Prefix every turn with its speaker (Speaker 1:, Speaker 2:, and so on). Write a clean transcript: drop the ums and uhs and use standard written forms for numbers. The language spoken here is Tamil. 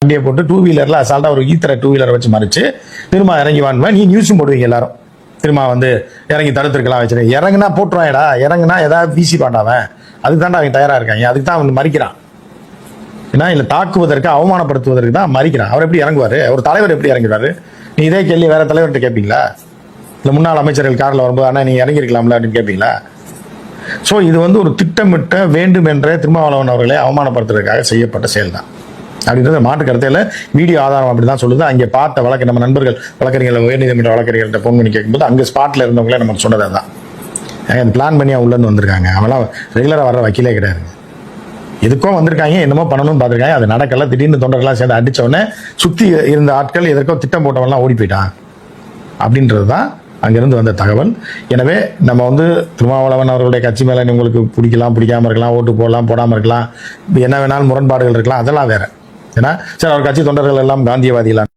Speaker 1: வண்டியை போட்டு 2 வீலர்ல அசால்ட்டா ஒரு ஈத்தர 2 வீலரை வச்சு மறிச்சு திரும்ப இறங்கி வாங்குவேன். நீ நியூஸும் போடுவீங்க எல்லாரும், திரும்ப வந்து இறங்கி தடுத்துருக்கலாம் வச்சு. இறங்குனா போட்டுருவான்டா, இறங்குனா ஏதாவது வீசி பாண்டாவன், அதுக்கு தான்டா அவங்க தயாரா இருக்காங்க, அதுக்கு தான் அவன் மறிக்கிறான். ஏன்னா இல்லை தாக்குவதற்கு அவமானப்படுத்துவதற்கு தான் மறிக்கிறான். அவர் எப்படி இறங்குவாரு? ஒரு தலைவர் எப்படி இறங்குவாரு? நீ இதே கேள்வி வேற தலைவர்கிட்ட கேட்பீங்களா? இல்லை முன்னாள் அமைச்சர்கள் காரில் வரும்போது ஆனால் நீங்க இறங்கிருக்கலாம்ல அப்படின்னு கேட்பீங்களா? ஸோ இது வந்து ஒரு திட்டமிட்ட வேண்டும் என்ற திருமாவளவன் அவர்களை அவமானப்படுத்துறதுக்காக செய்யப்பட்ட செயல் தான் அப்படின்றது மாற்று கருத்தையில் வீடியோ ஆதாரம் அப்படி தான் சொல்லுது. அங்கே பார்த்த வழக்கு நம்ம நண்பர்கள் வழக்கறிஞர்கள் உயர்நீதிமன்ற வழக்கறிஞர்கள்ட்ட ஃபோன் பண்ணி கேட்கும்போது அங்கே ஸ்பாட்டில் இருந்தவங்களே நமக்கு சொன்னது தான். அந்த பிளான் பண்ணி உள்ளேருந்து வந்திருக்காங்க, அவெல்லாம் ரெகுலராக வர்ற வக்கீலே கிடையாது. எதுக்கும் வந்திருக்காங்க, என்னமோ பண்ணணும்னு பார்த்துருக்காங்க, அது நடக்கல. திடீர்னு தொண்டர்கள்லாம் சேர்ந்து அடித்தவொடனே சுற்றி இருந்த ஆட்கள் எதற்கோ திட்டம் போட்டவன்லாம் ஓடி போயிட்டான் அப்படின்றது தான் அங்கிருந்து வந்த தகவல். எனவே நம்ம வந்து திருமாவளவன் அவர்களுடைய கட்சி மேலே உங்களுக்கு பிடிக்கலாம், பிடிக்காம இருக்கலாம், ஓட்டு போடலாம், போடாமல் இருக்கலாம், என்ன வேணாலும் முரண்பாடுகள் இருக்கலாம், அதெல்லாம் வேற. ஏன்னா சரி, அவர் கட்சி தொண்டர்கள் எல்லாம் காந்தியவாதிகளாக